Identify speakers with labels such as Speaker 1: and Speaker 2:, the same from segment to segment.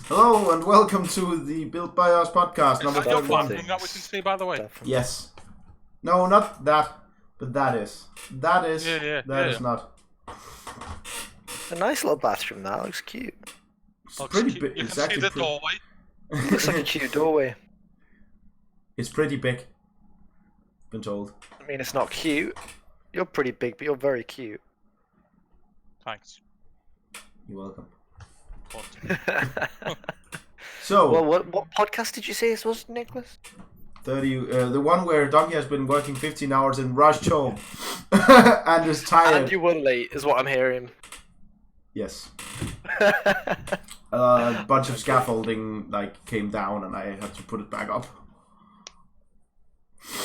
Speaker 1: Hello and welcome to the Built by Us podcast number
Speaker 2: Is that your
Speaker 1: 31.
Speaker 2: bathroom that we can see, by the way?
Speaker 3: Definitely.
Speaker 1: Yes. No, not that, but that is. That is.
Speaker 2: Yeah.
Speaker 1: Not.
Speaker 3: A nice little bathroom. That looks cute.
Speaker 1: It's
Speaker 2: Looks
Speaker 1: pretty
Speaker 2: cute.
Speaker 1: big.
Speaker 2: You
Speaker 1: It's
Speaker 2: can see
Speaker 1: actually
Speaker 2: the
Speaker 1: pretty.
Speaker 2: doorway.
Speaker 3: Looks like a cute doorway.
Speaker 1: It's pretty big. Been told.
Speaker 3: I mean, it's not cute. You're pretty big, but you're very cute.
Speaker 2: Thanks.
Speaker 1: You're welcome.
Speaker 2: But,
Speaker 1: So,
Speaker 3: Well, what podcast did you say this was, Nicholas?
Speaker 1: 30. The one where Donkey has been working 15 hours and rushed home and is tired.
Speaker 3: And you were late, is what I'm hearing.
Speaker 1: Yes. A bunch of scaffolding came down and I had to put it back up.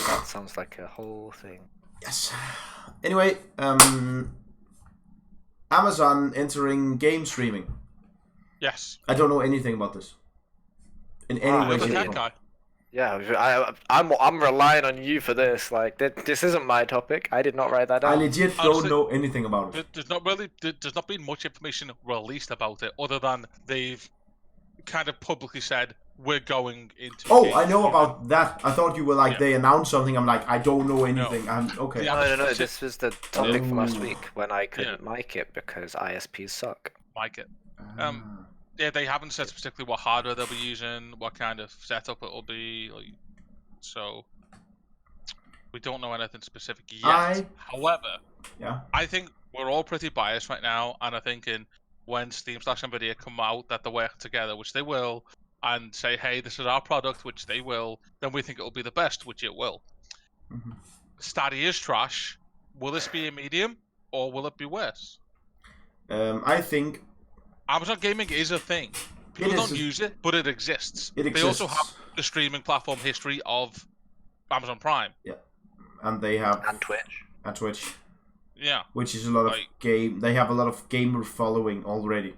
Speaker 3: That sounds like a whole thing.
Speaker 1: Yes. Anyway, Amazon entering game streaming.
Speaker 2: yes.
Speaker 1: I don't know anything about this. In any
Speaker 3: Ah,
Speaker 1: way,
Speaker 2: You're the
Speaker 1: shape, or
Speaker 2: tech
Speaker 1: form.
Speaker 2: guy.
Speaker 3: Yeah, I'm relying on you for this. Like, this isn't my topic. I did not write that
Speaker 1: I
Speaker 3: down.
Speaker 1: legit
Speaker 2: Honestly,
Speaker 1: don't know anything about it.
Speaker 2: There's not been much information released about it, other than they've kind of publicly said we're going into.
Speaker 1: Oh,
Speaker 2: game
Speaker 1: I know
Speaker 2: streaming.
Speaker 1: about that. I thought you were like,
Speaker 2: Yeah.
Speaker 1: they announced something. I'm like, I don't know anything. I'm okay.
Speaker 2: Yeah.
Speaker 3: No. This was the topic for last
Speaker 1: Ooh.
Speaker 3: week when I couldn't mic it because ISPs suck.
Speaker 2: Like it.
Speaker 1: Ah.
Speaker 2: Yeah, they haven't said specifically what hardware they'll be using, what kind of setup it'll be. So we don't know anything specific yet. However,
Speaker 1: Yeah.
Speaker 2: I think we're all pretty biased right now, and I'm thinking when Steam/Nvidia come out that they work together, which they will, and say, hey, this is our product, which they will, then we think it'll be the best, which it will.
Speaker 1: Mhm.
Speaker 2: Stadia is trash. Will this be a medium, or will it be worse?
Speaker 1: I think
Speaker 2: Amazon Gaming is a thing. People
Speaker 1: It
Speaker 2: don't
Speaker 1: is.
Speaker 2: use it, but it exists.
Speaker 1: It
Speaker 2: They also
Speaker 1: exists.
Speaker 2: have the streaming platform history of Amazon Prime.
Speaker 1: and they have
Speaker 3: And Twitch.
Speaker 1: a Twitch,
Speaker 2: Yeah.
Speaker 1: which is a lot of
Speaker 2: Like-
Speaker 1: game. They have a lot of gamer following already.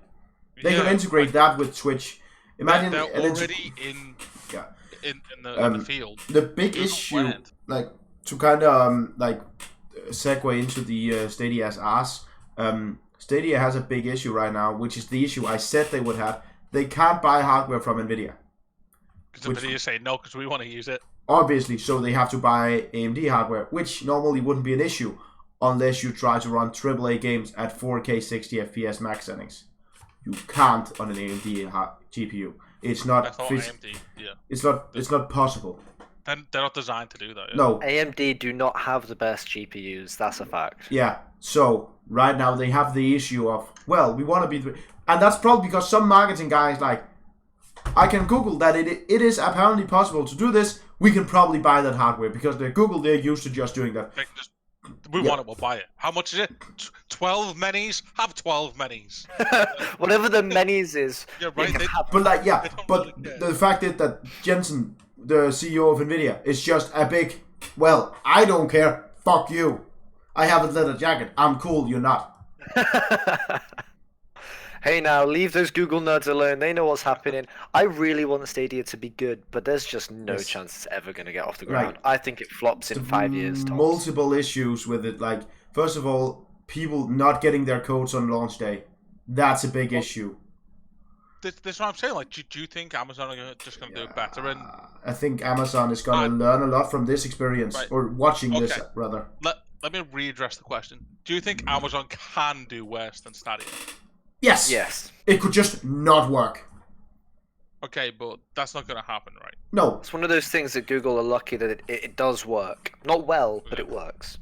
Speaker 1: They
Speaker 2: yeah.
Speaker 1: could integrate that with Twitch. Imagine
Speaker 2: they're
Speaker 1: an integ-
Speaker 2: already in
Speaker 1: Yeah.
Speaker 2: in the
Speaker 1: Um,
Speaker 2: field.
Speaker 1: The big
Speaker 2: Google
Speaker 1: issue,
Speaker 2: went.
Speaker 1: to kind of segue into the Stadia's ass. Stadia has a big issue right now, which is the issue I said they would have. They can't buy hardware from Nvidia,
Speaker 2: Because
Speaker 1: which-
Speaker 2: Nvidia say no, because we want to use it.
Speaker 1: obviously. So they have to buy AMD hardware, which normally wouldn't be an issue unless you try to run AAA games at 4K 60 FPS max settings. You can't on an AMD GPU. It's not.
Speaker 2: That's all
Speaker 1: phys-
Speaker 2: AMD. Yeah.
Speaker 1: It's not. It's not possible.
Speaker 2: And they're not designed to do that. Yeah.
Speaker 1: No.
Speaker 3: AMD do not have the best GPUs. That's a fact.
Speaker 1: Yeah, so right now they have the issue of, well, we want to be... And that's probably because some marketing guys I can Google that it is apparently possible to do this. We can probably buy that hardware because they're used to just doing that.
Speaker 2: They can just, we
Speaker 1: Yeah.
Speaker 2: want it, we'll buy it. How much is it? 12 minis? Have 12 minis.
Speaker 3: Whatever the menus is,
Speaker 2: Yeah,
Speaker 3: they
Speaker 2: right.
Speaker 3: can
Speaker 2: They,
Speaker 3: have.
Speaker 1: But
Speaker 2: They don't
Speaker 1: but
Speaker 2: really care.
Speaker 1: the fact is that Jensen, the CEO of Nvidia, is just a big, well, I don't care. Fuck you. I have a leather jacket. I'm cool, you're not.
Speaker 3: Hey now, leave those Google nerds alone. They know what's happening. I really want Stadia to be good, but there's just no
Speaker 1: Yes.
Speaker 3: chance it's ever going to get off the ground.
Speaker 1: Right.
Speaker 3: I think it flops in 5 years. Tops.
Speaker 1: Multiple issues with it. First of all, people not getting their codes on launch day. That's a big issue.
Speaker 2: this is what I'm saying. Like, do you think Amazon are just going to do it better? And
Speaker 1: I think Amazon is going to learn a lot from this experience,
Speaker 2: Right.
Speaker 1: or watching this,
Speaker 2: Okay.
Speaker 1: rather.
Speaker 2: let me readdress the question. Do you think Amazon can do worse than Stadia?
Speaker 1: Yes.
Speaker 3: Yes.
Speaker 1: It could just not work.
Speaker 2: Okay, but that's not going to happen, right?
Speaker 1: No.
Speaker 3: It's one of those things that Google are lucky that it does work. Not well, but it works.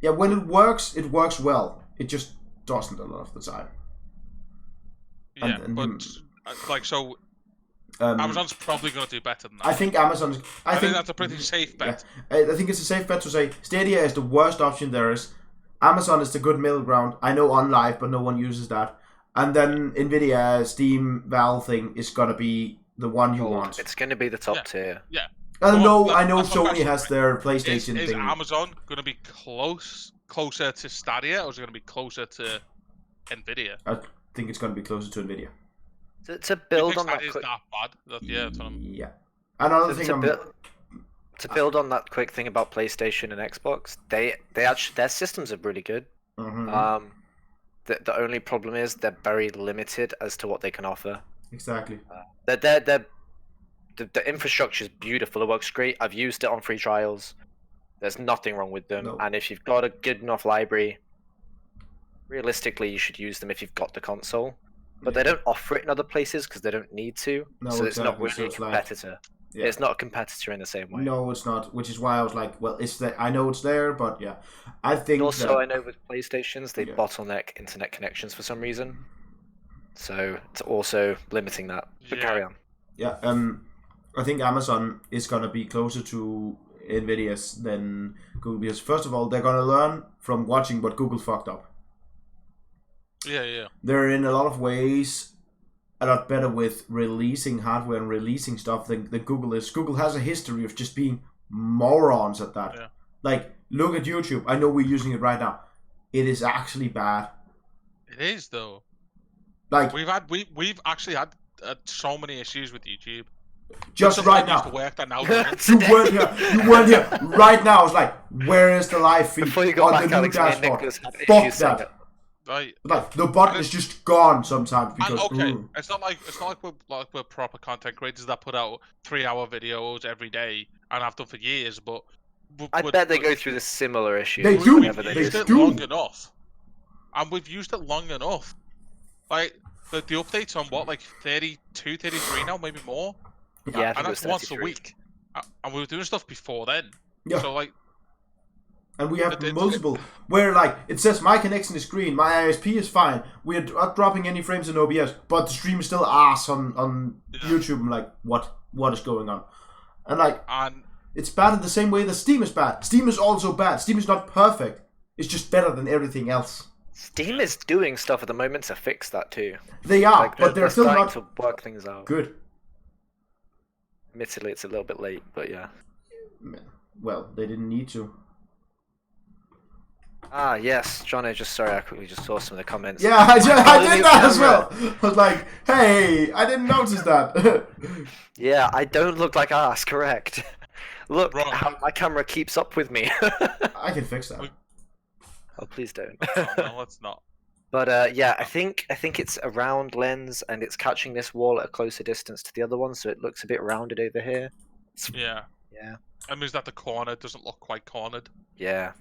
Speaker 1: Yeah, when it works well. It just doesn't a lot of the time.
Speaker 2: Yeah,
Speaker 1: And-
Speaker 2: but so
Speaker 1: Um,
Speaker 2: Amazon's probably going to do better than that.
Speaker 1: I think Amazon's.
Speaker 2: I think that's a pretty safe bet.
Speaker 1: I think it's a safe bet to say Stadia is the worst option there is. Amazon is the good middle ground. I know on live, but no one uses that. And then Nvidia, Steam, Valve thing is gonna be the one you want.
Speaker 3: It's going to be the top
Speaker 2: Yeah.
Speaker 3: tier.
Speaker 2: Yeah.
Speaker 1: I
Speaker 2: Well,
Speaker 1: know
Speaker 2: that's my
Speaker 1: Sony
Speaker 2: question,
Speaker 1: has
Speaker 2: right?
Speaker 1: their PlayStation
Speaker 2: Is
Speaker 1: thing.
Speaker 2: Amazon going to be closer to Stadia, or is it going to be closer to Nvidia?
Speaker 1: I think it's gonna be closer to Nvidia.
Speaker 3: To build
Speaker 2: you
Speaker 3: on
Speaker 2: think
Speaker 3: that
Speaker 2: Stadia's
Speaker 3: quick.
Speaker 2: that bad? Yeah, that's what I'm...
Speaker 1: Yeah. Another
Speaker 3: To,
Speaker 1: thing
Speaker 3: to,
Speaker 1: I'm.
Speaker 3: build, to build on that quick thing about PlayStation and Xbox, they actually their systems are really good.
Speaker 1: Mhm.
Speaker 3: The only problem is they're very limited as to what they can offer.
Speaker 1: Exactly.
Speaker 3: The infrastructure is beautiful. It works great. I've used it on free trials. There's nothing wrong with them.
Speaker 1: No.
Speaker 3: And if you've got a good enough library, realistically, you should use them if you've got the console. But they don't offer it in other places because they don't need to.
Speaker 1: No,
Speaker 3: so it's not
Speaker 1: exactly.
Speaker 3: really
Speaker 1: So
Speaker 3: a
Speaker 1: it's like-
Speaker 3: competitor.
Speaker 1: Yeah.
Speaker 3: It's not a competitor in the same way.
Speaker 1: No, it's not. Which is why I was like, well, it's there. I know it's there, but yeah, I think.
Speaker 3: And also,
Speaker 1: that,
Speaker 3: I know with PlayStations, they
Speaker 1: Yeah.
Speaker 3: bottleneck internet connections for some reason. So it's also limiting that. But
Speaker 2: Yeah.
Speaker 3: carry on.
Speaker 1: Yeah, I think Amazon is gonna be closer to Nvidia's than Google because first of all, they're gonna learn from watching what Google fucked up.
Speaker 2: Yeah.
Speaker 1: They're in a lot of ways a lot better with releasing hardware and releasing stuff than Google is. Google has a history of just being morons at that.
Speaker 2: Yeah.
Speaker 1: Like, look at YouTube. I know we're using it right now. It is actually bad.
Speaker 2: It is though.
Speaker 1: Like,
Speaker 2: We've actually had so many issues with YouTube.
Speaker 1: just
Speaker 2: Something
Speaker 1: right
Speaker 2: that used
Speaker 1: now.
Speaker 2: to work that now doesn't.
Speaker 1: You weren't here. You weren't here. Right now, it's like, where is the live feed
Speaker 3: Before you go
Speaker 1: on
Speaker 3: back,
Speaker 1: the new
Speaker 3: Alex, me and
Speaker 1: dashboard?
Speaker 3: Nicholas had
Speaker 1: Fuck
Speaker 3: issues saying
Speaker 1: that.
Speaker 3: it.
Speaker 2: Right.
Speaker 1: Like, the button is just gone sometimes
Speaker 2: And
Speaker 1: because.
Speaker 2: okay,
Speaker 1: ooh.
Speaker 2: it's not like we're proper content creators that put out 3-hour videos every day and have done for years, but
Speaker 3: I bet they go through the similar issues.
Speaker 1: They do.
Speaker 3: whenever
Speaker 2: We've
Speaker 1: They
Speaker 2: used it
Speaker 1: do.
Speaker 2: long enough, and we've used it long enough. Like the updates on what, like 32, 33 now, maybe more,
Speaker 3: Yeah, I think
Speaker 2: and
Speaker 3: it was
Speaker 2: that's once a
Speaker 3: 33.
Speaker 2: week. And we were doing stuff before then.
Speaker 1: Yeah.
Speaker 2: So like,
Speaker 1: And we have
Speaker 2: It-
Speaker 1: multiple where like it says my connection is green, my ISP is fine. We're not dropping any frames in OBS, but the stream is still ass on
Speaker 2: Yeah.
Speaker 1: YouTube. I'm like, what is going on? And like,
Speaker 2: and
Speaker 1: it's bad in the same way that Steam is bad. Steam is also bad. Steam is not perfect. It's just better than everything else.
Speaker 3: Steam is doing stuff at the moment to fix that too.
Speaker 1: They are,
Speaker 3: Like,
Speaker 1: but they're still
Speaker 3: starting
Speaker 1: not
Speaker 3: to work things out.
Speaker 1: good.
Speaker 3: Admittedly, it's a little bit late, but yeah.
Speaker 1: Well, they didn't need to.
Speaker 3: Ah, yes, John. I quickly just saw some of the comments.
Speaker 1: Yeah, I did
Speaker 3: new
Speaker 1: that as
Speaker 3: camera.
Speaker 1: well. I was like, hey, I didn't notice that.
Speaker 3: Yeah, I don't look like ass. Correct. Look
Speaker 2: Wrong.
Speaker 3: how my camera keeps up with me.
Speaker 1: I can fix that.
Speaker 3: Oh, please don't.
Speaker 2: no, let's not.
Speaker 3: But yeah, I think it's a round lens and it's catching this wall at a closer distance to the other one, so it looks a bit rounded over here.
Speaker 2: Yeah,
Speaker 3: Yeah,
Speaker 2: that means that the corner doesn't look quite cornered.
Speaker 3: yeah.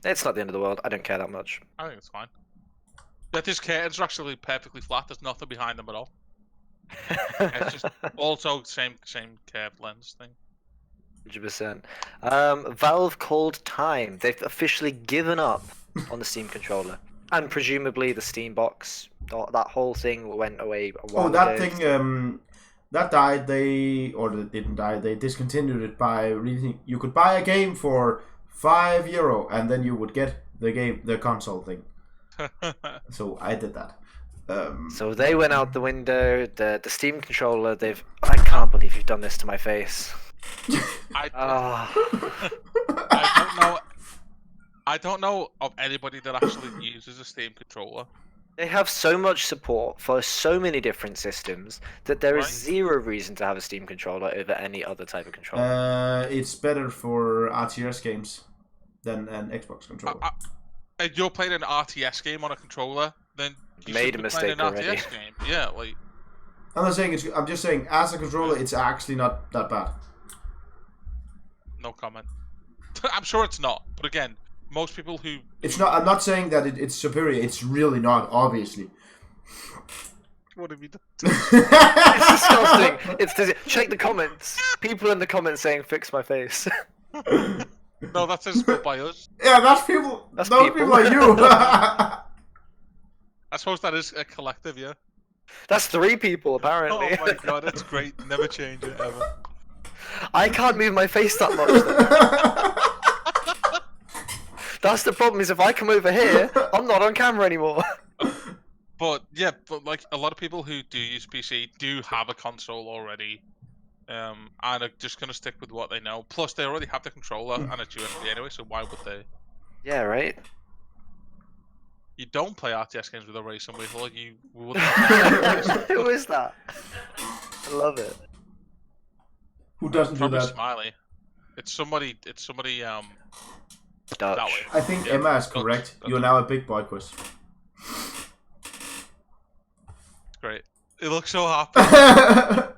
Speaker 3: It's not the end of the world. I don't care that much.
Speaker 2: I think it's fine. Yeah, these curtains are actually perfectly flat. There's nothing behind them at all. It's just also same curved lens thing.
Speaker 3: 100%. Valve called time. They've officially given up on the Steam controller, and presumably the Steam box. That whole thing went away a while
Speaker 1: Oh, that
Speaker 3: ago.
Speaker 1: thing, that died. They didn't die. They discontinued it by releasing. You could buy a game for €5, and then you would get the console thing. So I did that.
Speaker 3: So they went out the window. The Steam controller. I can't believe you've done this to my face.
Speaker 2: I,
Speaker 3: Ah.
Speaker 2: I don't know of anybody that actually uses a Steam controller.
Speaker 3: They have so much support for so many different systems that there is
Speaker 2: Right.
Speaker 3: zero reason to have a Steam controller over any other type of controller.
Speaker 1: It's better for RTS games than an Xbox controller.
Speaker 2: If you're playing an RTS game on a controller, then you
Speaker 3: Made
Speaker 2: should
Speaker 3: a
Speaker 2: be
Speaker 3: mistake
Speaker 2: playing an
Speaker 3: already.
Speaker 2: RTS game. Yeah, like
Speaker 1: I'm not saying I'm just saying as a controller, it's actually not that bad.
Speaker 2: no comment. I'm sure it's not, but again, most people who
Speaker 1: It's not. I'm not saying that it's superior. It's really not, obviously.
Speaker 2: what have you done?
Speaker 3: It's disgusting. Check the comments. People in the comments saying "fix my face."
Speaker 2: No, that's just split by us.
Speaker 1: Yeah, that's people.
Speaker 3: That's
Speaker 1: those
Speaker 3: people.
Speaker 1: people are you.
Speaker 2: I suppose that is a collective, yeah.
Speaker 3: That's 3 people
Speaker 2: Oh
Speaker 3: apparently.
Speaker 2: my god, it's great. Never change it ever.
Speaker 3: I can't move my face that much. Though. That's the problem. Is if I come over here, I'm not on camera anymore.
Speaker 2: But yeah, like a lot of people who do use PC do have a console already, and are just gonna stick with what they know. Plus, they already have the controller and it's USB anyway, so why would they?
Speaker 3: Yeah, right.
Speaker 2: You don't play RTS games with a racing wheel. You wouldn't.
Speaker 3: Who is that? I love it.
Speaker 1: Who doesn't do
Speaker 2: Probably
Speaker 1: that?
Speaker 2: Smiley. It's somebody. That
Speaker 3: Dutch.
Speaker 2: way.
Speaker 1: I think
Speaker 2: Yeah,
Speaker 1: Emma is
Speaker 2: that's-
Speaker 1: correct.
Speaker 2: that's-
Speaker 1: You're now a big boy quiz.
Speaker 2: Great. He looks so happy.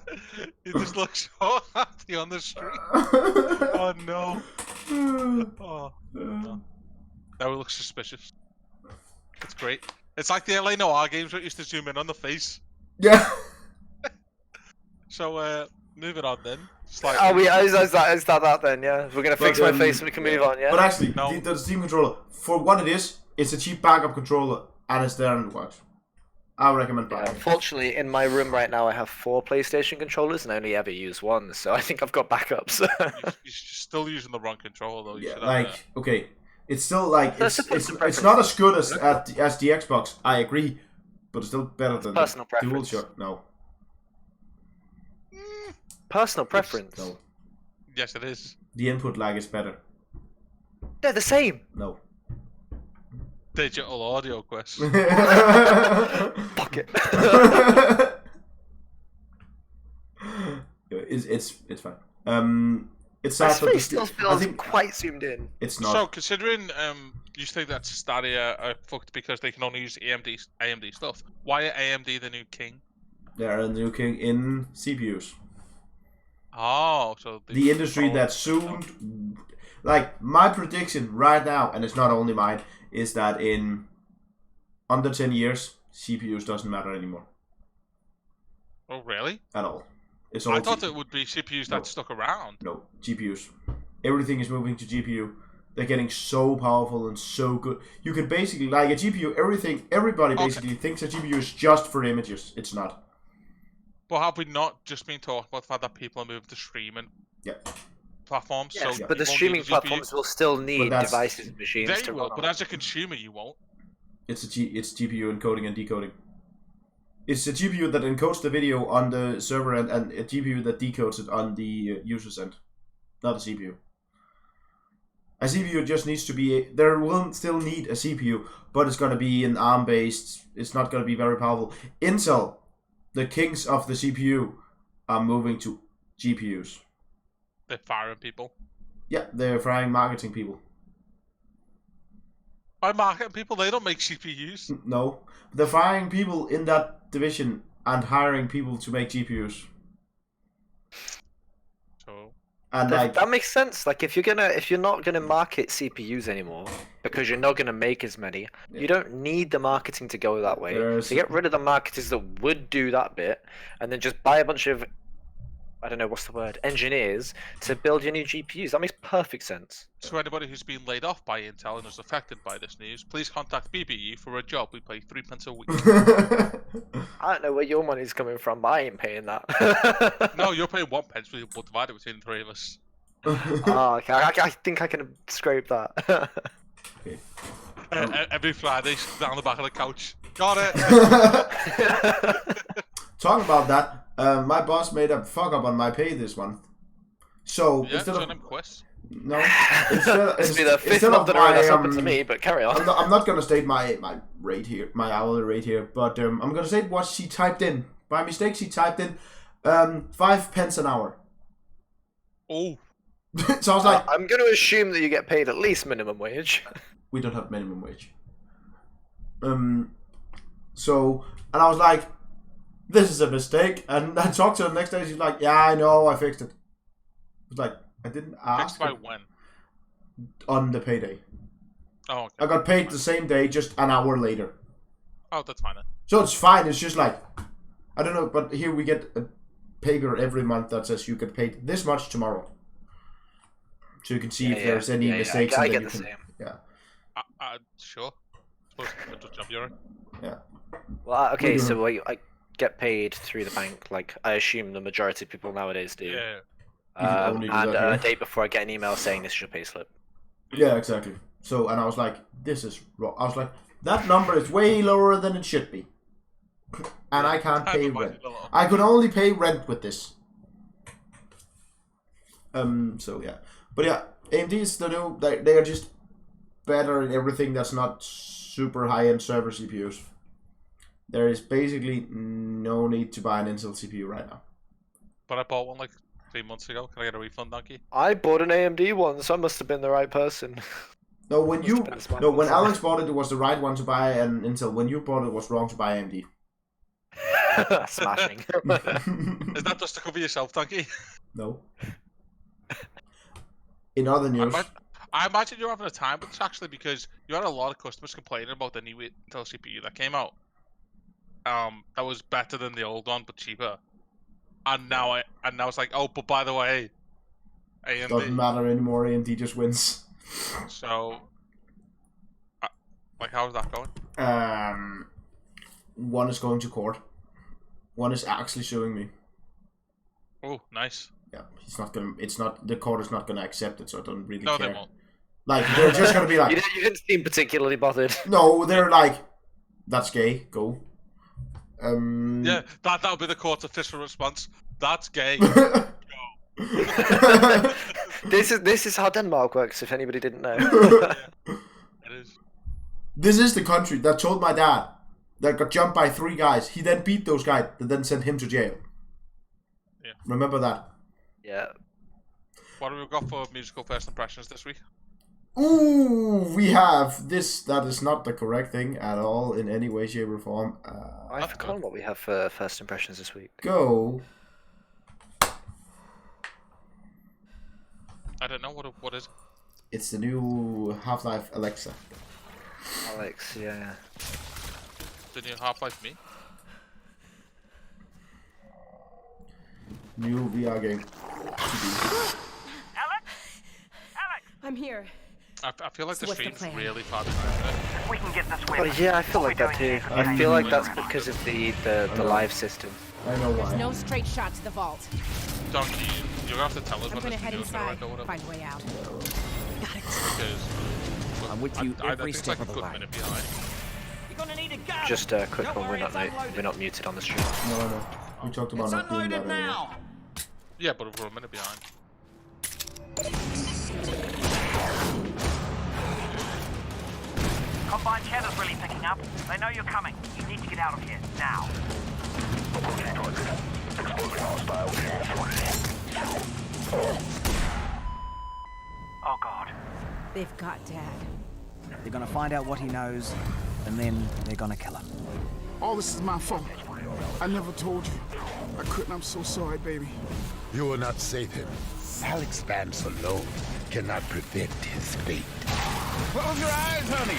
Speaker 2: He just looks so happy on the street. Oh no. Oh no. Now he looks suspicious. It's great. It's like the LA Noir games where it used to zoom in on the face.
Speaker 1: Yeah.
Speaker 2: So, moving on then.
Speaker 3: Oh, is that then? Yeah, we're gonna fix my face and we can move on. Yeah.
Speaker 1: But actually,
Speaker 2: No.
Speaker 1: the Steam controller, for what it is, it's a cheap backup controller, and it's there and it works. I would recommend buying it.
Speaker 3: Unfortunately, in my room right now, I have 4 PlayStation controllers and I only ever use one, so I think I've got backups.
Speaker 2: You're still using the wrong controller though. You
Speaker 1: Yeah,
Speaker 2: should have
Speaker 1: like, okay. It's still like,
Speaker 3: That's
Speaker 1: it's
Speaker 3: a personal
Speaker 1: not as
Speaker 3: preference.
Speaker 1: good as the Xbox, I agree. But it's still better than
Speaker 3: personal
Speaker 1: the
Speaker 3: preference.
Speaker 1: DualShock. No.
Speaker 3: Personal preference.
Speaker 1: No.
Speaker 2: Yes, it is.
Speaker 1: The input lag is better.
Speaker 3: They're the same.
Speaker 1: No.
Speaker 2: Digital audio quest.
Speaker 3: Fuck it.
Speaker 1: It's fine. It's sad
Speaker 3: My
Speaker 1: for the
Speaker 3: face still
Speaker 1: I
Speaker 3: feels
Speaker 1: think
Speaker 3: quite zoomed in.
Speaker 1: it's not.
Speaker 2: So, considering you think that Stadia are fucked because they can only use AMD stuff, why are AMD the new king?
Speaker 1: They're a new king in CPUs.
Speaker 2: Oh, so
Speaker 1: The industry that soon, like my prediction right now, and it's not only mine, is that in under 10 years, CPUs doesn't matter anymore
Speaker 2: Oh, really?
Speaker 1: at all. It's all
Speaker 2: I thought it would be CPUs that
Speaker 1: No.
Speaker 2: stuck around.
Speaker 1: No, GPUs. Everything is moving to GPU. They're getting so powerful and so good. You can basically, like a GPU, everybody
Speaker 2: Okay.
Speaker 1: basically thinks a GPU is just for images. It's not.
Speaker 2: But have we not just been talking about the fact that people are moving to streaming
Speaker 1: Yeah.
Speaker 2: platforms?
Speaker 3: Yes,
Speaker 2: so
Speaker 3: but the
Speaker 2: you won't
Speaker 3: streaming
Speaker 2: need a GPU?
Speaker 3: platforms will still need
Speaker 1: that's-
Speaker 3: devices and machines
Speaker 2: They
Speaker 3: to
Speaker 2: will,
Speaker 3: run
Speaker 2: but
Speaker 3: on.
Speaker 2: as a consumer, you won't.
Speaker 1: It's GPU encoding and decoding. It's a GPU that encodes the video on the server end and a GPU that decodes it on the user's end. Not a CPU. A CPU just needs to be... There will still need a CPU, but it's going to be an ARM-based... It's not going to be very powerful. Intel, the kings of the CPU, are moving to GPUs.
Speaker 2: They're firing people.
Speaker 1: Yeah, they're frying marketing people.
Speaker 2: By marketing people, they don't make CPUs.
Speaker 1: No. They're firing people in that division and hiring people to make GPUs.
Speaker 2: So,
Speaker 1: And
Speaker 3: That makes sense. Like if you're not gonna market CPUs anymore because you're not gonna make as many, you don't need the marketing to go that way.
Speaker 1: There's-
Speaker 3: So get rid of the marketers that would do that bit, and then just buy a bunch of, I don't know what's the word, engineers to build your new GPUs. That makes perfect sense.
Speaker 2: to anybody who's been laid off by Intel and is affected by this news, please contact BBU for a job. We pay 3 pence a week.
Speaker 3: I don't know where your money's coming from, but I ain't paying that.
Speaker 2: No, you're paying 1 pence. We'll divide it between the 3 of us.
Speaker 3: Oh, okay. I think I can scrape that.
Speaker 1: Okay.
Speaker 2: Every Friday, down the back of the couch. Got it.
Speaker 1: Talking about that, my boss made a fuck up on my pay this month. So
Speaker 2: Yeah,
Speaker 1: instead
Speaker 2: show
Speaker 1: of
Speaker 2: them quests.
Speaker 1: no, instead,
Speaker 3: This will be the fifth
Speaker 1: instead
Speaker 3: month
Speaker 1: of
Speaker 3: in a row
Speaker 1: my,
Speaker 3: that's happened to me, but carry on.
Speaker 1: I'm not gonna state my rate here, my hourly rate here, but I'm gonna state what she typed in. By mistake, she typed in 5 pence an hour.
Speaker 2: Oh,
Speaker 1: So I was like,
Speaker 3: I'm going to assume that you get paid at least minimum wage.
Speaker 1: we don't have minimum wage. So, and I was like, this is a mistake. And I talked to her the next day. She's like, yeah, I know, I fixed it. I was like, I didn't ask
Speaker 2: fixed by
Speaker 1: her
Speaker 2: when?
Speaker 1: on the payday.
Speaker 2: Oh, okay.
Speaker 1: I got paid the same day, just an hour later.
Speaker 2: Oh, that's fine then.
Speaker 1: So it's fine. It's just like, I don't know, but here we get a paper every month that says you get paid this much tomorrow. So you can see if there's any mistakes.
Speaker 3: I
Speaker 1: and then
Speaker 3: get the
Speaker 1: you can,
Speaker 3: same.
Speaker 1: Yeah.
Speaker 2: Sure. Suppose it's a good job you're in.
Speaker 1: Yeah.
Speaker 3: Well, okay,
Speaker 1: We do
Speaker 3: so I get paid through the bank, like I assume the majority of people nowadays do.
Speaker 2: Yeah.
Speaker 1: You can only do
Speaker 3: And
Speaker 1: that
Speaker 3: a
Speaker 1: here.
Speaker 3: day before I get an email saying this is your payslip.
Speaker 1: Yeah, exactly. So, and I was like, this is wrong. I was like, that number is way lower than it should be. And I can't pay rent. I could only pay rent with this. So yeah. But yeah, AMD is the new, they are just better in everything that's not super high-end server CPUs. There is basically no need to buy an Intel CPU right now.
Speaker 2: But I bought one like 3 months ago. Can I get a refund, donkey?
Speaker 3: I bought an AMD one, so I must have been the right person.
Speaker 1: No, when
Speaker 3: Must have been a smart
Speaker 1: when
Speaker 3: person.
Speaker 1: Alex bought it, it was the right one to buy an Intel. When you bought it, it was wrong to buy AMD.
Speaker 3: Smashing.
Speaker 2: Is that just to cover yourself, Donkey?
Speaker 1: No. In other news,
Speaker 2: I imagine you're having a time with this actually because you had a lot of customers complaining about the new Intel CPU that came out. That was better than the old one but cheaper. And now it's like, oh, but by the way, AMD.
Speaker 1: doesn't matter anymore. AMD just wins.
Speaker 2: So, like, how's that going?
Speaker 1: One is going to court. One is actually suing me.
Speaker 2: Oh, nice.
Speaker 1: Yeah, he's not gonna. It's not. The court is not gonna accept it, so I don't really
Speaker 2: No,
Speaker 1: care.
Speaker 2: they won't.
Speaker 1: Like they're just gonna be like,
Speaker 3: You didn't seem particularly bothered.
Speaker 1: no, they're like, that's gay. Go.
Speaker 2: Yeah, that'll be the court's official response. That's gay.
Speaker 3: This is how Denmark works. If anybody didn't know.
Speaker 2: Yeah, it is.
Speaker 1: This is the country that told my dad that got jumped by 3 guys. He then beat those guys and then sent him to jail.
Speaker 2: Yeah.
Speaker 1: Remember that?
Speaker 3: Yeah.
Speaker 2: What have we got for musical first impressions this week?
Speaker 1: Ooh, we have this. That is not the correct thing at all in any way, shape, or form.
Speaker 3: I've forgotten what we have for first impressions this week.
Speaker 1: Go.
Speaker 2: I don't know what is.
Speaker 1: It's the new Half-Life Alexa.
Speaker 3: Alex, yeah.
Speaker 2: The new Half-Life me.
Speaker 1: New VR game.
Speaker 4: Alex? I'm here.
Speaker 2: I feel like
Speaker 4: So
Speaker 2: the
Speaker 4: what's the
Speaker 2: stream's
Speaker 4: plan?
Speaker 2: really far behind.
Speaker 5: We can get this
Speaker 3: Oh
Speaker 5: way.
Speaker 3: yeah, I feel like that too. I feel like that's because of the live system.
Speaker 1: I know why.
Speaker 4: There's no straight shot to the vault.
Speaker 2: Donkey, you're gonna have to tell us
Speaker 4: I'm
Speaker 2: when
Speaker 4: gonna
Speaker 2: this
Speaker 4: head
Speaker 2: video's gonna
Speaker 4: inside,
Speaker 2: end or whatever.
Speaker 4: find a way out. Got it.
Speaker 2: Because
Speaker 6: I'm with you
Speaker 2: I
Speaker 6: every
Speaker 2: think
Speaker 6: step
Speaker 2: it's like
Speaker 6: of
Speaker 2: a
Speaker 6: the
Speaker 2: good
Speaker 6: way.
Speaker 2: minute behind.
Speaker 5: You're gonna need a gun.
Speaker 3: Just a quick one. We're not muted on the stream.
Speaker 1: No. We talked about
Speaker 5: It's
Speaker 1: not doing that
Speaker 5: unloaded
Speaker 1: anymore.
Speaker 5: now.
Speaker 2: Yeah, but we're a minute behind.
Speaker 5: Combine cheddar's really picking up. They know you're coming. You need to get out of here now. Oh God.
Speaker 4: They've got Dad.
Speaker 6: They're gonna find out what he knows, and then they're gonna kill him.
Speaker 7: All this is my fault. I never told you. I couldn't. I'm so sorry, baby.
Speaker 8: You will not save him. Alex Vance alone cannot prevent his fate.
Speaker 7: Close your eyes, honey.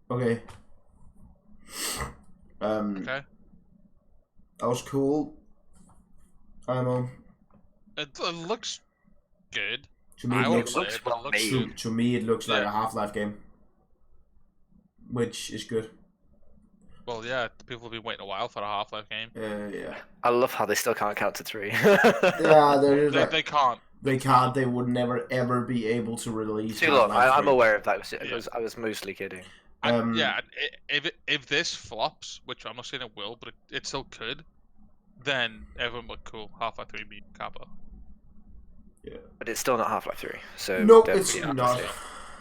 Speaker 1: Okay.
Speaker 2: Okay.
Speaker 1: That was cool. I know.
Speaker 2: It looks good.
Speaker 1: To me,
Speaker 2: I
Speaker 1: it
Speaker 2: won't
Speaker 1: looks.
Speaker 2: play it, but it looks
Speaker 1: To,
Speaker 2: good.
Speaker 1: to me, it looks like
Speaker 2: Yeah.
Speaker 1: a Half-Life game, which is good.
Speaker 2: Well, yeah, people have been waiting a while for a Half-Life game.
Speaker 1: Yeah.
Speaker 3: I love how they still can't count to 3.
Speaker 1: Yeah, they're just like,
Speaker 2: They can't.
Speaker 1: they can't. They would never ever be able to release.
Speaker 3: Too long.
Speaker 1: Half-Life
Speaker 3: I'm
Speaker 1: 3.
Speaker 3: aware of that.
Speaker 2: Yeah.
Speaker 3: I was mostly kidding.
Speaker 2: Yeah, if this flops, which I'm not saying it will, but it still could, then everyone would cool Half-Life 3 beat Kappa.
Speaker 1: Yeah.
Speaker 3: But it's still not Half-Life 3. So
Speaker 1: No,
Speaker 3: don't
Speaker 1: it's
Speaker 3: be
Speaker 1: not.
Speaker 3: optimistic.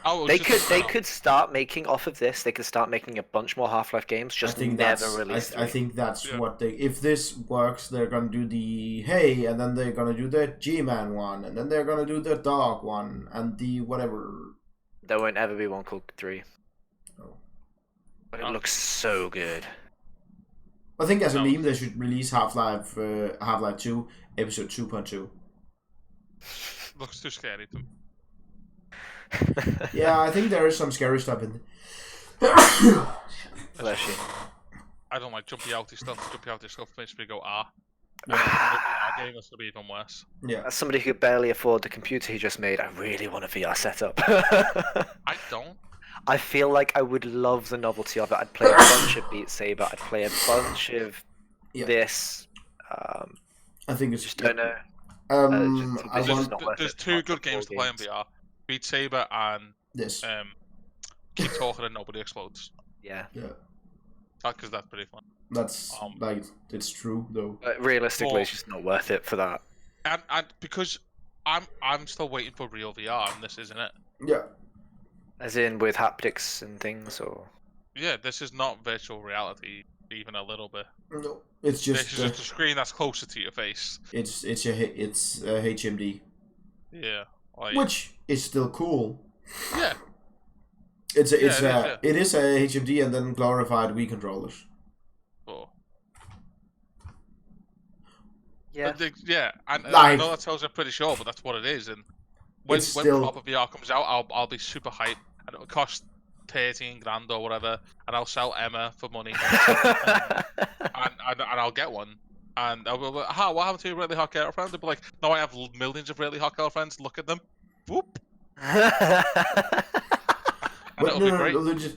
Speaker 2: Oh, it
Speaker 3: They
Speaker 2: was just
Speaker 3: could
Speaker 2: a spin-off.
Speaker 3: start making off of this. They could start making a bunch more Half-Life games. Just
Speaker 1: I think
Speaker 3: never
Speaker 1: that's.
Speaker 3: release.
Speaker 1: I think that's
Speaker 2: Yeah.
Speaker 1: what they. If this works, they're gonna do the Hey, and then they're gonna do the G-Man one, and then they're gonna do the Dog one, and the whatever.
Speaker 3: There won't ever be one called 3.
Speaker 1: Oh.
Speaker 3: But it
Speaker 2: Oh.
Speaker 3: looks so good.
Speaker 1: I think as a
Speaker 2: No.
Speaker 1: meme, they should release Half-Life 2, episode 2.2.
Speaker 2: Looks too scary to me.
Speaker 1: Yeah, I think there is some scary stuff in.
Speaker 3: Bless you.
Speaker 2: I don't like jumpy outy stuff. Jumpy outy stuff makes me go ah.
Speaker 3: Ah.
Speaker 2: Our game is gonna be even worse.
Speaker 1: Yeah.
Speaker 3: As somebody who could barely afford the computer he just made, I really want a VR setup.
Speaker 2: I don't.
Speaker 3: I feel like I would love the novelty of it. I'd play a bunch of Beat Saber. I'd play a bunch of
Speaker 1: Yeah.
Speaker 3: this.
Speaker 1: I think it's
Speaker 3: Just don't know.
Speaker 1: I
Speaker 3: It's just
Speaker 1: want
Speaker 3: not worth
Speaker 2: There's
Speaker 3: it.
Speaker 2: two
Speaker 3: Not
Speaker 2: good
Speaker 3: the
Speaker 2: games to
Speaker 3: full
Speaker 2: play in
Speaker 3: games.
Speaker 2: VR: Beat Saber and
Speaker 1: this.
Speaker 2: Keep Talking and Nobody Explodes.
Speaker 3: Yeah.
Speaker 1: Yeah.
Speaker 2: Because that's pretty fun.
Speaker 1: That's like it's true though.
Speaker 3: But realistically, it's just not worth it for that.
Speaker 2: And because I'm still waiting for real VR, and this isn't it.
Speaker 1: Yeah.
Speaker 3: As in with haptics and things, or
Speaker 2: Yeah, this is not virtual reality even a little bit.
Speaker 1: No, it's
Speaker 2: This
Speaker 1: just
Speaker 2: is just a screen that's closer to your face.
Speaker 1: it's a HMD,
Speaker 2: Yeah. Like,
Speaker 1: which is still cool.
Speaker 2: yeah.
Speaker 1: It is a HMD and then glorified Wii controllers.
Speaker 2: But,
Speaker 3: yeah.
Speaker 2: yeah, and I
Speaker 1: Like-
Speaker 2: know that sounds pretty sure, but that's what it is. And when
Speaker 1: It's still-
Speaker 2: proper VR comes out, I'll be super hyped, and it'll cost 13 grand or whatever, and I'll sell Emma for money, and I'll get one. And I'll be like, what happened to your really hot girlfriend? They'll be like, no, I have millions of really hot girlfriends. Look at them. Whoop. And it'll be great.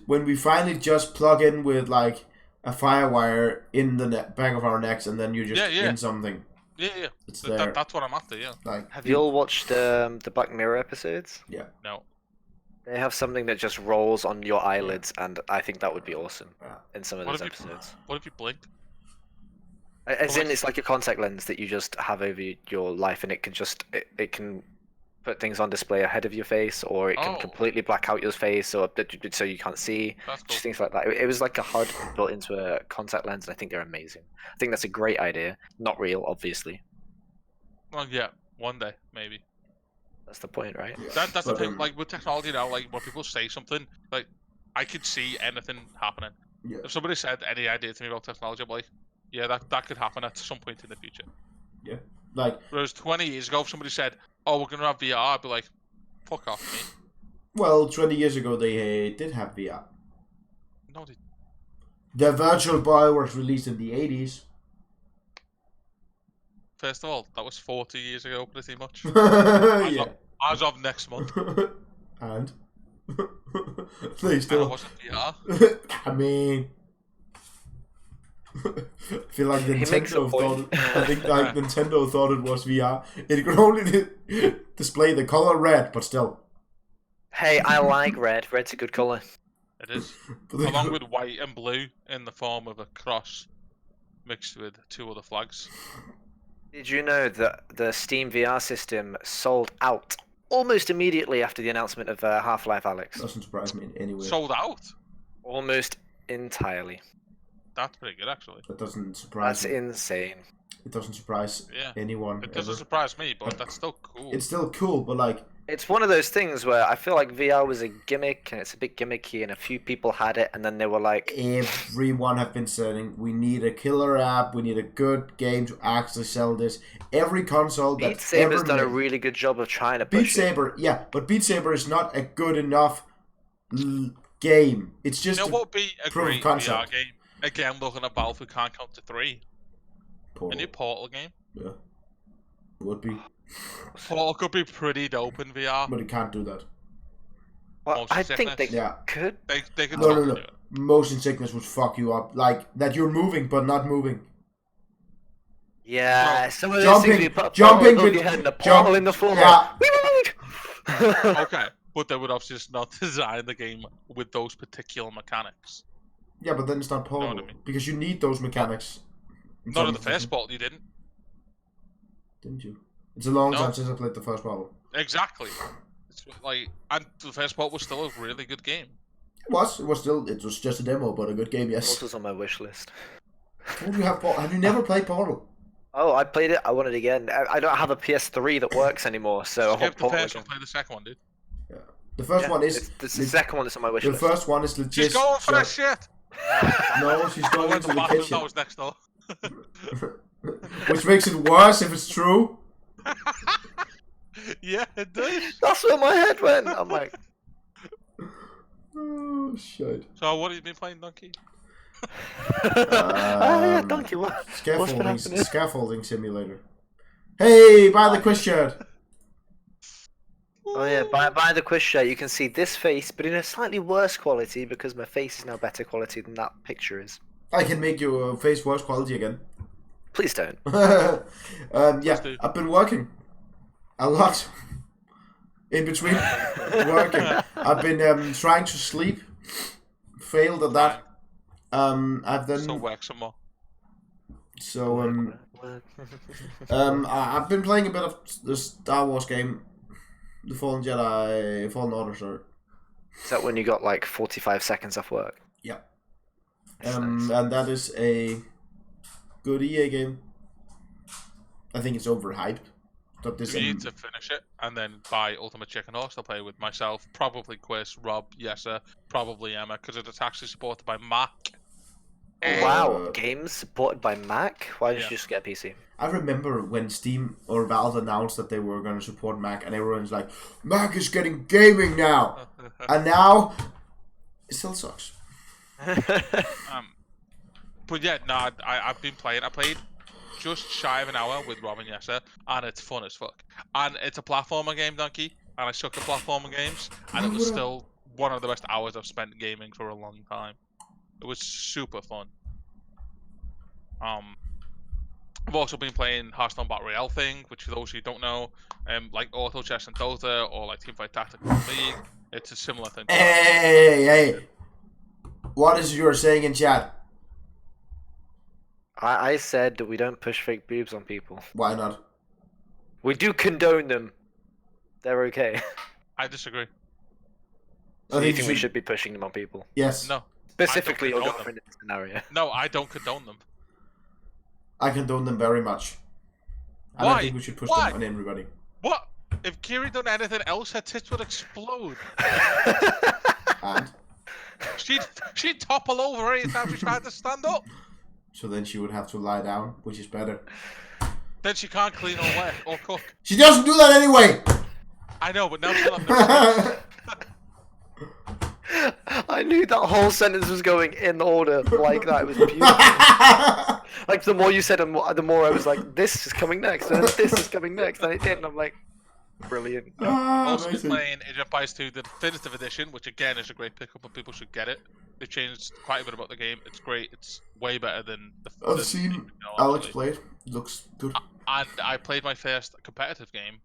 Speaker 1: When we finally just plug in with like a firewire in the back of our necks, and then you just in something.
Speaker 2: Yeah.
Speaker 1: It's there.
Speaker 2: That's what I'm after. Yeah.
Speaker 1: Like,
Speaker 3: Have you all watched the Black Mirror episodes?
Speaker 1: Yeah.
Speaker 2: No.
Speaker 3: They have something that just rolls on your eyelids, and I think that would be awesome in some of
Speaker 2: What
Speaker 3: those
Speaker 2: if you
Speaker 3: episodes.
Speaker 2: What if you blinked?
Speaker 3: As in, it's like a contact lens that you just have over your life, and it can just it can put things on display ahead of your face, or it can completely black out your face, or so you can't see.
Speaker 2: That's cool.
Speaker 3: Just things like that. It was like a HUD built into a contact lens, and I think they're amazing. I think that's a great idea. Not real, obviously.
Speaker 2: Well, yeah, one day maybe.
Speaker 3: That's the point, right?
Speaker 2: That's the thing. Like with technology now, like when people say something, like I could see anything happening.
Speaker 1: Yeah.
Speaker 2: If somebody said any idea to me about technology, I'm like, yeah, that could happen at some point in the future.
Speaker 1: Yeah. Like.
Speaker 2: Whereas 20 years ago, if somebody said, "Oh, we're gonna have VR," I'd be like, "Fuck off me."
Speaker 1: Well, 20 years ago they did have VR.
Speaker 2: No, they...
Speaker 1: The Virtual Boy was released in the 80s.
Speaker 2: First of all, that was 40 years ago, pretty much.
Speaker 1: Yeah.
Speaker 2: As of next month.
Speaker 1: And they
Speaker 2: And it
Speaker 1: still.
Speaker 2: wasn't VR.
Speaker 1: I mean, I feel like
Speaker 3: makes a
Speaker 1: Nintendo
Speaker 3: point.
Speaker 1: thought. I think like Nintendo thought it was VR. It could only display the color red, but still.
Speaker 3: Hey, I like red. Red's a good color.
Speaker 2: It is.
Speaker 1: But they
Speaker 2: Along
Speaker 1: could-
Speaker 2: with white and blue in the form of a cross mixed with two other flags.
Speaker 3: Did you know that the Steam VR system sold out almost immediately after the announcement of Half-Life Alyx?
Speaker 1: doesn't surprise me in any way.
Speaker 2: Sold out?
Speaker 3: Almost entirely.
Speaker 2: That's pretty good, actually.
Speaker 1: That doesn't surprise
Speaker 3: That's
Speaker 1: me.
Speaker 3: insane.
Speaker 1: It doesn't surprise
Speaker 2: Yeah.
Speaker 1: anyone.
Speaker 2: It doesn't
Speaker 1: ever.
Speaker 2: surprise me, but that's still cool.
Speaker 1: It's still cool, but like.
Speaker 3: It's one of those things where I feel like VR was a gimmick, and it's a bit gimmicky, and a few people had it, and then they were like,
Speaker 1: Everyone have been saying we need a killer app, we need a good game to actually sell this. Every console
Speaker 3: Beat
Speaker 1: that's
Speaker 3: Saber's
Speaker 1: ever
Speaker 3: done a
Speaker 1: made-
Speaker 3: really good job of trying to
Speaker 1: Beat
Speaker 3: push it.
Speaker 1: Saber, yeah, but Beat Saber is not a good enough game. It's
Speaker 2: You
Speaker 1: just
Speaker 2: know
Speaker 1: a
Speaker 2: what would be a
Speaker 1: proof of
Speaker 2: great
Speaker 1: concept.
Speaker 2: VR game? Again, looking at Valve who can't count to 3. A
Speaker 1: Portal.
Speaker 2: new Portal game.
Speaker 1: Yeah, would be,
Speaker 2: Portal could be pretty dope in VR.
Speaker 1: but it can't do that.
Speaker 3: Well,
Speaker 2: Motion
Speaker 3: I think they
Speaker 2: sickness.
Speaker 1: Yeah.
Speaker 3: could.
Speaker 2: They could
Speaker 1: No,
Speaker 2: totally
Speaker 1: no.
Speaker 2: do it.
Speaker 1: Motion sickness would fuck you up. Like that, you're moving but not moving.
Speaker 3: Yeah,
Speaker 2: No.
Speaker 3: some of those
Speaker 1: Jumping-
Speaker 3: things you put a
Speaker 1: jumping
Speaker 3: portal above
Speaker 1: with-
Speaker 3: your head and a
Speaker 1: jump-
Speaker 3: portal in the floor.
Speaker 1: yeah.
Speaker 2: Okay, but they would obviously just not design the game with those particular mechanics.
Speaker 1: Yeah, but then it's not
Speaker 2: know what I
Speaker 1: portable
Speaker 2: mean?
Speaker 1: because you need those mechanics.
Speaker 2: Not in the first Portal, you didn't.
Speaker 1: Didn't you? It's a long
Speaker 2: No.
Speaker 1: time since I played the first Portal.
Speaker 2: Exactly. It's like, and the first Portal was still a really good game.
Speaker 1: It was just a demo, but a good game, yes.
Speaker 3: Portal's on my wish list.
Speaker 1: Would you have Portal? Have you never played Portal?
Speaker 3: Oh, I played it. I want it again. I don't have a PS3 that works anymore, so I
Speaker 2: Skip
Speaker 3: want
Speaker 2: the
Speaker 3: Portal
Speaker 2: first one,
Speaker 3: again.
Speaker 2: play the second one, dude.
Speaker 1: Yeah. The first
Speaker 3: Yeah,
Speaker 1: one is.
Speaker 3: it's the second one that's on my wish
Speaker 1: The
Speaker 3: list.
Speaker 1: first one is legit.
Speaker 2: She's going for that shit!
Speaker 1: No, she's
Speaker 2: I
Speaker 1: going
Speaker 2: went
Speaker 1: into
Speaker 2: to
Speaker 1: the
Speaker 2: bathroom
Speaker 1: kitchen.
Speaker 2: that was next door.
Speaker 1: Which makes it worse if it's true.
Speaker 2: Yeah, it does.
Speaker 3: That's where my head went. I'm like,
Speaker 1: Oh, shit.
Speaker 2: So, what have you been playing, Donkey?
Speaker 3: yeah, donkey. What's been
Speaker 1: Scaffolding,
Speaker 3: happening?
Speaker 1: scaffolding simulator. Hey, buy the quiz shirt.
Speaker 3: Oh yeah, by the quiz shirt, you can see this face, but in a slightly worse quality because my face is now better quality than that picture is.
Speaker 1: I can make your face worse quality again.
Speaker 3: Please don't.
Speaker 1: Yeah,
Speaker 2: do.
Speaker 1: I've been working a lot in between working. I've been trying to sleep. Failed at that. I've then
Speaker 2: So work some more.
Speaker 1: So I've been playing a bit of the Star Wars game, the Fallen Order. Sorry.
Speaker 3: Is that when you got like 45 seconds off work?
Speaker 1: Yeah.
Speaker 3: Nice.
Speaker 1: And that is a good EA game. I think it's overhyped. But this
Speaker 2: You need to finish it and then buy Ultimate Chicken Horse to play with myself, probably Chris, Rob, Yessa, probably Emma, because it's actually supported by Mac.
Speaker 3: Wow, games supported by Mac? Why did you just get a PC?
Speaker 1: I remember when Steam or Valve announced that they were going to support Mac, and everyone's like, Mac is getting gaming now! And now, it still sucks.
Speaker 2: But yeah, no, I've been playing. I played just shy of an hour with Rob and Yessa, and it's fun as fuck. And it's a platformer game, Donkey, and I suck at platformer games, and it was still one of the best hours I've spent gaming for a long time. It was super fun. I've also been playing Hearthstone Battle Royale thing, which for those who don't know, like Auto Chess and Dota, or like Teamfight Tactics League, it's a similar thing.
Speaker 1: Hey! What is you're saying in chat?
Speaker 3: I said that we don't push fake boobs on people.
Speaker 1: Why not?
Speaker 3: We do condone them. They're okay.
Speaker 2: I disagree.
Speaker 3: So you think we should be pushing them on people?
Speaker 1: Yes.
Speaker 2: No.
Speaker 3: Specifically your
Speaker 2: condone
Speaker 3: girlfriend in this scenario.
Speaker 2: No, I don't condone them.
Speaker 1: I condone them very much. And
Speaker 2: Why?
Speaker 1: I think we should push
Speaker 2: Why?
Speaker 1: them on everybody.
Speaker 2: What? If Kiri done anything else, her tits would explode.
Speaker 1: And?
Speaker 2: She'd topple over any time she tried to stand up.
Speaker 1: So then she would have to lie down, which is better.
Speaker 2: Then she can't clean or work or cook.
Speaker 1: She doesn't do that anyway!
Speaker 2: I know, but now she'll have no
Speaker 3: I knew that whole sentence was going in order like that. It was beautiful. Like the more you said, the more I was like, "This is coming next, and this is coming next," and it did, and I'm like, "Brilliant."
Speaker 2: Also been playing Age of Empires 2, the definitive edition, which again is a great pickup, and people should get it. They've changed quite a bit about the game. It's great. It's way better than the.
Speaker 1: I've seen Alex play it. Looks good.
Speaker 2: And I played my first competitive game,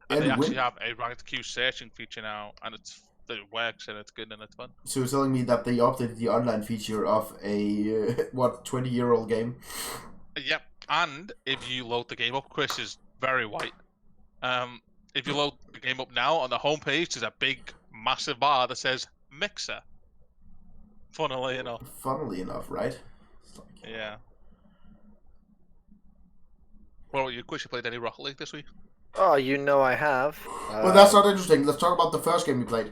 Speaker 2: and they actually have a ranked queue searching feature now, and it works and it's good and it's fun.
Speaker 1: So you're telling me that they updated the online feature of a 20-year-old game?
Speaker 2: Yep. And if you load the game up, Chris is very white. If you load the game up now, on the homepage there's a big, massive bar that says Mixer. Funnily enough,
Speaker 1: right?
Speaker 2: Yeah. Well, you Chris, you played any Rocket League this week?
Speaker 3: Oh, you know I have.
Speaker 1: Well, that's not interesting. Let's talk about the first game you played.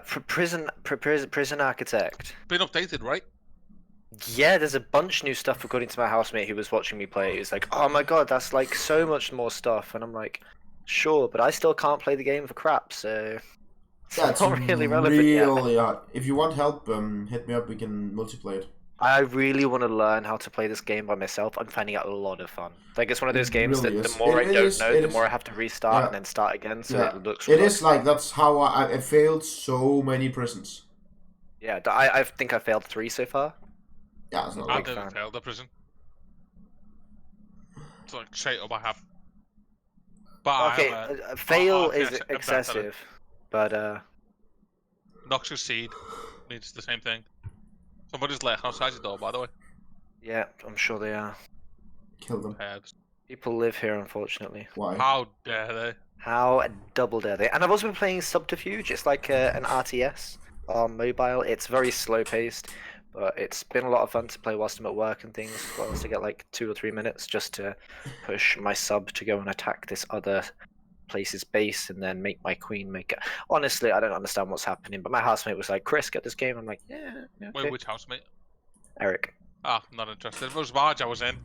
Speaker 3: Prison Architect.
Speaker 2: Been updated, right?
Speaker 3: Yeah, there's a bunch of new stuff according to my housemate who was watching me play. He was like, "Oh my god, that's like so much more stuff," and I'm like, "Sure, but I still can't play the game for crap, so it's not really relevant yet."
Speaker 1: If you want help, hit me up. We can multiplay it.
Speaker 3: I really want to learn how to play this game by myself. I'm finding it a lot of fun. Like, it's one of those games
Speaker 1: really
Speaker 3: that the more I don't know, the more I have to restart and then start again, so it looks
Speaker 1: It is like, that's how I failed so many prisons.
Speaker 3: Yeah, I think I failed 3 so far.
Speaker 1: Yeah, it's not
Speaker 2: I've never failed a prison. It's like, straight up I have. But
Speaker 3: Okay, fail is excessive, but
Speaker 2: Noxious Seed needs the same thing. Somebody's left outside your door, by the way.
Speaker 3: yeah, I'm sure they are.
Speaker 1: Kill them.
Speaker 3: People live here, unfortunately.
Speaker 1: Why?
Speaker 2: How dare they?
Speaker 3: How double dare they? And I've also been playing Subterfuge. It's like an RTS on mobile. It's very slow paced, but it's been a lot of fun to play whilst I'm at work and things. Well, to get like 2 or 3 minutes just to push my sub to go and attack this other place's base and then make my queen make it. Honestly, I don't understand what's happening, but my housemate was like, "Chris, get this game." I'm like, yeah, okay.
Speaker 2: Wait, which housemate?
Speaker 3: Eric.
Speaker 2: Ah, not interested. If it was Marge, I was in.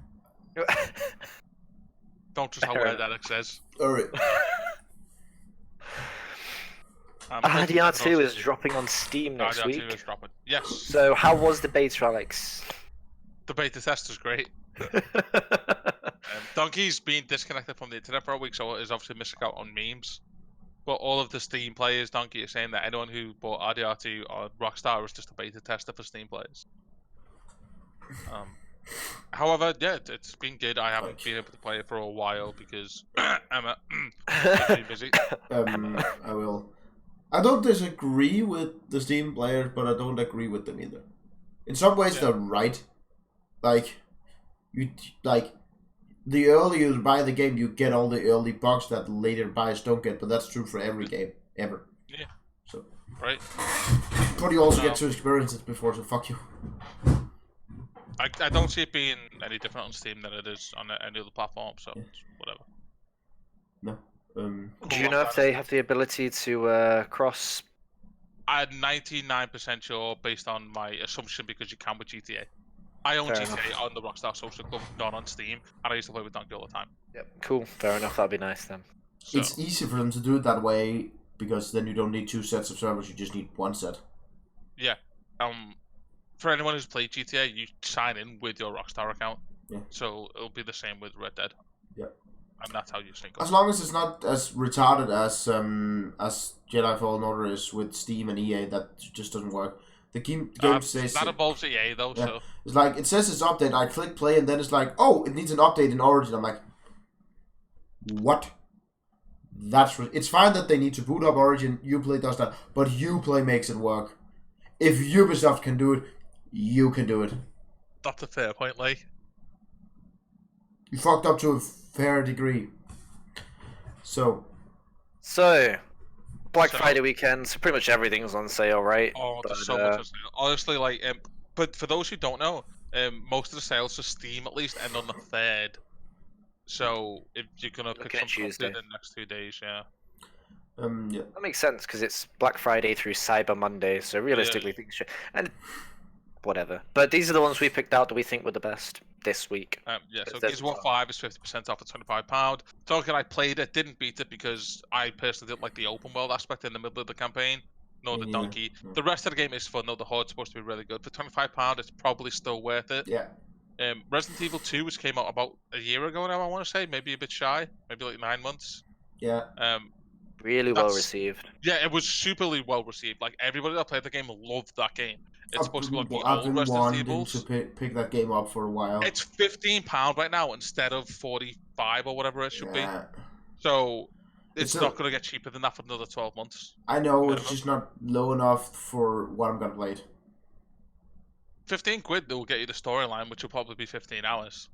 Speaker 2: Don't trust how weird Alex says.
Speaker 1: Alright.
Speaker 3: RDR 2 is dropping on Steam next
Speaker 2: RDR2
Speaker 3: week.
Speaker 2: is dropping. Yes.
Speaker 3: So how was the beta, Alex?
Speaker 2: The beta test is great. Donkey's been disconnected from the internet for a week, so is obviously missing out on memes. But all of the Steam players, Donkey, is saying that anyone who bought RDR2 or Rockstar is just a beta tester for Steam players. However, yeah, it's been good. I haven't been able to play it for a while because Emma is been busy.
Speaker 1: I will. I don't disagree with the Steam players, but I don't agree with them either. In some ways, they're right. Like, You like the earlier you buy the game, you get all the early bugs that later buyers don't get. But that's true for every game ever.
Speaker 2: Yeah.
Speaker 1: So
Speaker 2: Right.
Speaker 1: but you also get to experience it before. So fuck you.
Speaker 2: I don't see it being any different on Steam than it is on any other platform. So it's whatever.
Speaker 1: No.
Speaker 3: Do you know if they have the ability to cross?
Speaker 2: I'm 99% sure based on my assumption because you can with GTA. I own
Speaker 3: Fair
Speaker 2: GTA
Speaker 3: enough.
Speaker 2: on the Rockstar Social Club, not on Steam, and I used to play with Donkey all the time.
Speaker 3: Yep. Cool. Fair enough. That'd be nice then.
Speaker 2: So,
Speaker 1: It's easy for them to do it that way because then you don't need 2 sets of servers. You just need 1 set.
Speaker 2: yeah. For anyone who's played GTA, you sign in with your Rockstar account.
Speaker 1: Yeah.
Speaker 2: So it'll be the same with Red Dead.
Speaker 1: Yeah.
Speaker 2: And that's how you sync up.
Speaker 1: As long as it's not as retarded as Jedi Fallen Order is with Steam and EA, that just doesn't work. The game says
Speaker 2: that involves EA though,
Speaker 1: yeah.
Speaker 2: so
Speaker 1: It's like it says it's update. I click play and then it's like, oh, it needs an update in Origin. I'm like, what? It's fine that they need to boot up Origin. Uplay does that, but Uplay makes it work. If Ubisoft can do it, you can do it.
Speaker 2: that's a fair point, like.
Speaker 1: You fucked up to a fair degree. So,
Speaker 3: Black Friday weekend, so pretty much everything's on sale, right?
Speaker 2: Oh,
Speaker 3: But,
Speaker 2: there's so much on sale. Honestly, like, but for those who don't know, most of the sales for Steam at least end on the 3rd. So if you're gonna pick
Speaker 3: Looking at
Speaker 2: something up
Speaker 3: Tuesday.
Speaker 2: in the next 2 days, yeah.
Speaker 1: yeah.
Speaker 3: That makes sense because it's Black Friday through Cyber Monday, so realistically things should and whatever. But these are the ones we picked out that we think were the best this week.
Speaker 2: Yeah, so
Speaker 3: If there's
Speaker 2: Gears of War 5 is 50% off at £25. Talking, I played it, didn't beat it because I personally didn't like the open world aspect in the middle of the campaign, nor the
Speaker 1: Me
Speaker 2: donkey.
Speaker 1: neither.
Speaker 2: The rest of the game is fun, though the horde's supposed to be really good. For £25, it's probably still worth it.
Speaker 1: Yeah.
Speaker 2: Resident Evil 2, which came out about a year ago now, I want to say, maybe a bit shy, maybe like 9 months.
Speaker 1: Yeah.
Speaker 3: Really well
Speaker 2: That's-
Speaker 3: received.
Speaker 2: Yeah, it was superly well received. Like everybody that played the game loved that game. It's supposed to be like the
Speaker 1: I've
Speaker 2: old
Speaker 1: been
Speaker 2: Resident
Speaker 1: wanting
Speaker 2: Evils.
Speaker 1: to pick that game up for a while.
Speaker 2: It's £15 right now instead of 45 or whatever it should be. So it's
Speaker 1: It's
Speaker 2: not
Speaker 1: a-
Speaker 2: going to get cheaper than that for another 12 months.
Speaker 1: I know it's
Speaker 2: minimum.
Speaker 1: just not low enough for what I'm gonna play it.
Speaker 2: 15 quid will get you the storyline, which will probably be 15 hours.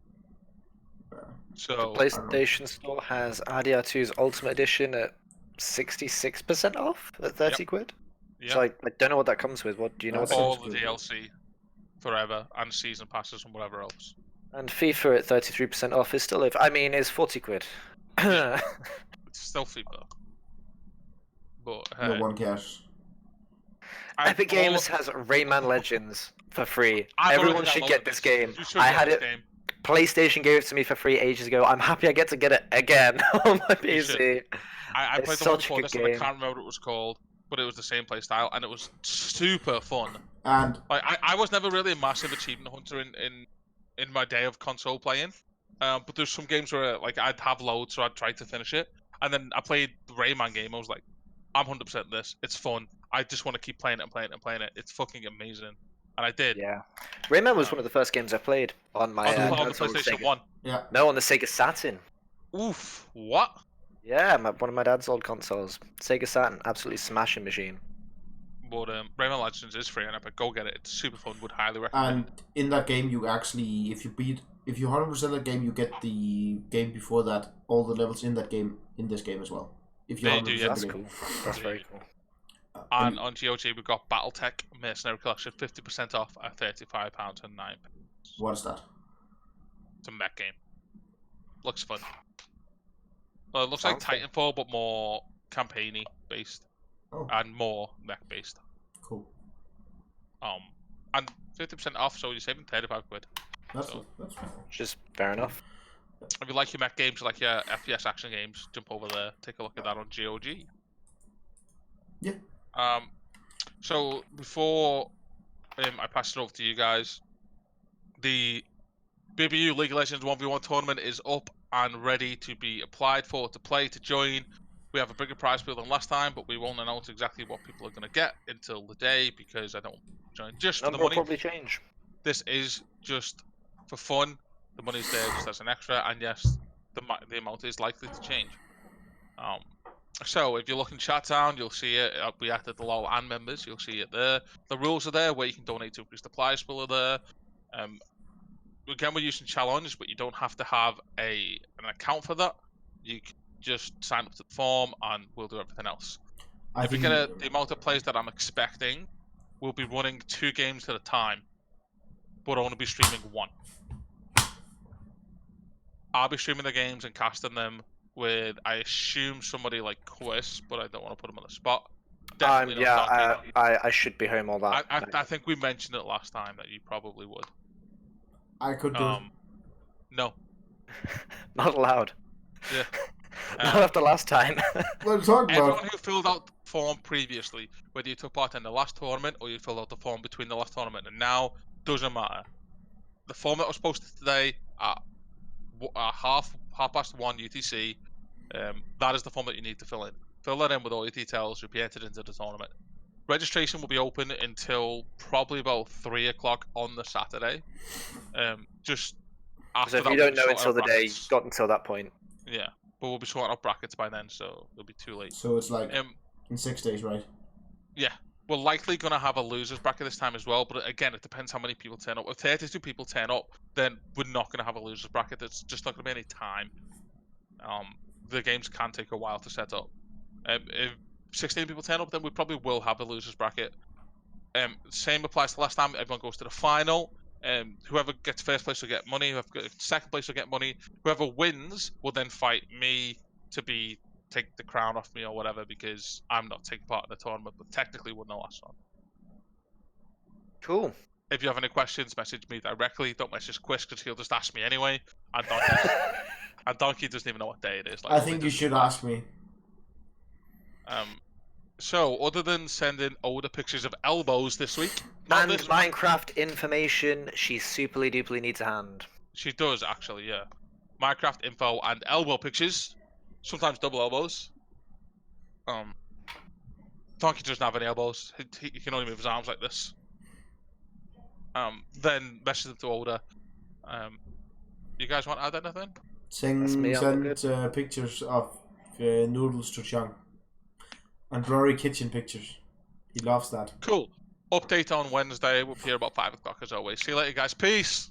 Speaker 2: So
Speaker 3: PlayStation Store has RDR2's Ultimate Edition at 66% off at 30 quid.
Speaker 2: yeah,
Speaker 3: So I don't know what that comes with. What do you know? What that
Speaker 2: all
Speaker 3: comes
Speaker 2: the
Speaker 3: with?
Speaker 2: DLC forever and season passes and whatever else.
Speaker 3: And FIFA at 33% off is still. Is 40 quid.
Speaker 2: It's still FIFA. But
Speaker 1: No one cares.
Speaker 3: Epic Games has Rayman Legends for free.
Speaker 2: I've already
Speaker 3: Everyone should
Speaker 2: downloaded
Speaker 3: get this game.
Speaker 2: You should
Speaker 3: I
Speaker 2: get
Speaker 3: had
Speaker 2: this
Speaker 3: it.
Speaker 2: game.
Speaker 3: PlayStation gave it to me for free ages ago. I'm happy I get to get it again on my
Speaker 2: You should.
Speaker 3: PC.
Speaker 2: I
Speaker 3: It's
Speaker 2: played the one
Speaker 3: such a
Speaker 2: before
Speaker 3: good
Speaker 2: this, and I
Speaker 3: game.
Speaker 2: can't remember what it was called, but it was the same play style, and it was super fun.
Speaker 1: And
Speaker 2: Like I was never really a massive achievement hunter in my day of console playing, but there's some games where like I'd have loads, so I'd try to finish it, and then I played the Rayman game. I was like, I'm 100% this. It's fun. I just want to keep playing it and playing it and playing it. It's fucking amazing, and I did.
Speaker 3: Yeah, Rayman was one of the first games I played on my
Speaker 2: On the
Speaker 3: console,
Speaker 2: PlayStation
Speaker 3: Sega.
Speaker 2: 1.
Speaker 1: yeah,
Speaker 3: No, on the Sega Saturn.
Speaker 2: Oof. What?
Speaker 3: Yeah, one of my dad's old consoles. Sega Saturn, absolutely smashing machine.
Speaker 2: But Rayman Legends is free on Epic. Go get it. It's super fun. Would highly recommend.
Speaker 1: and in that game you actually, if you 100% that game, you get the game before that, all the levels in that game in this game as well. If you
Speaker 2: They do,
Speaker 1: 100%
Speaker 2: yeah.
Speaker 3: That's
Speaker 1: the game.
Speaker 3: cool. That's very cool.
Speaker 2: And on GOG we've got BattleTech Mercenary Collection 50% off at £35 and £9.
Speaker 1: What is that?
Speaker 2: It's a mech game. Looks fun. Well, it looks like
Speaker 3: Sounds fun.
Speaker 2: Titanfall, but more campaigny based
Speaker 1: Oh,
Speaker 2: and more mech based.
Speaker 1: cool.
Speaker 2: And 50% off, so you're saving 35 quid.
Speaker 1: That's
Speaker 2: So-
Speaker 1: that's fine.
Speaker 3: Which is fair enough.
Speaker 2: If you like your mech games, you like your FPS action games, jump over there, take a look at that on GOG.
Speaker 1: Yeah.
Speaker 2: So before I pass it over to you guys, the BBU League of Legends 1v1 tournament is up and ready to be applied for, to play, to join. We have a bigger prize pool than last time, but we won't announce exactly what people are going to get until the day because I don't join just for the
Speaker 3: Number will
Speaker 2: money.
Speaker 3: probably change.
Speaker 2: This is just for fun. The money's there just as an extra, and yes, the amount is likely to change. So if you look in chat down, you'll see it. We added the LOL and members. You'll see it there. The rules are there where you can donate to increase the prize pool are there. again, we're using challenge, but you don't have to have an account for that. You can just sign up to the form, and we'll do everything else. If we get the amount of players that I'm expecting, we'll be running 2 games at a time, but only be streaming 1. I'll be streaming the games and casting them with, I assume, somebody like Quiz, but I don't want to put him on the spot. Definitely not Donkey.
Speaker 3: I should be home all that.
Speaker 2: I think we mentioned it last time that you probably would.
Speaker 1: I could do it.
Speaker 2: No.
Speaker 3: Not allowed.
Speaker 2: Yeah.
Speaker 3: Not after last time.
Speaker 1: What are you talking about?
Speaker 2: Everyone who filled out the form previously, whether you took part in the last tournament or you filled out the form between the last tournament and now, doesn't matter. The form that was posted today at 1:30 UTC, that is the form that you need to fill in. Fill that in with all your details. You'll be entered into the tournament. Registration will be open until probably about 3 o'clock on the Saturday. Just after
Speaker 3: So if
Speaker 2: that,
Speaker 3: you
Speaker 2: we'll
Speaker 3: don't
Speaker 2: be
Speaker 3: know
Speaker 2: sorting
Speaker 3: until
Speaker 2: out
Speaker 3: the day,
Speaker 2: brackets.
Speaker 3: got until that point.
Speaker 2: Yeah, but we'll be sorting out brackets by then, so it'll be too late.
Speaker 1: So it's like in 6 days, right?
Speaker 2: Yeah, we're likely going to have a losers bracket this time as well, but again, it depends how many people turn up. If 32 people turn up, then we're not going to have a losers bracket. There's just not going to be any time. The games can take a while to set up. If 16 people turn up, then we probably will have a losers bracket. Same applies to last time. Everyone goes to the final. Whoever gets first place will get money. Whoever gets second place will get money. Whoever wins will then fight me to take the crown off me or whatever, because I'm not taking part in the tournament, but technically won the last one.
Speaker 3: Cool.
Speaker 2: If you have any questions, message me directly. Don't message Quiz, because he'll just ask me anyway. And Donkey doesn't even know what day it is.
Speaker 1: I think you should ask me.
Speaker 2: So, other than sending older pictures of elbows this week,
Speaker 3: And Minecraft information she superly duperly needs a hand.
Speaker 2: She does, actually, yeah. Minecraft info and elbow pictures. Sometimes double elbows. Donkey doesn't have any elbows. He can only move his arms like this. Then message them to older. You guys want to add anything?
Speaker 1: Send pictures of noodles to Chung. And blurry kitchen pictures. He loves that.
Speaker 2: Cool. Update on Wednesday. We'll be here about 5 o'clock as always. See you later, guys. Peace.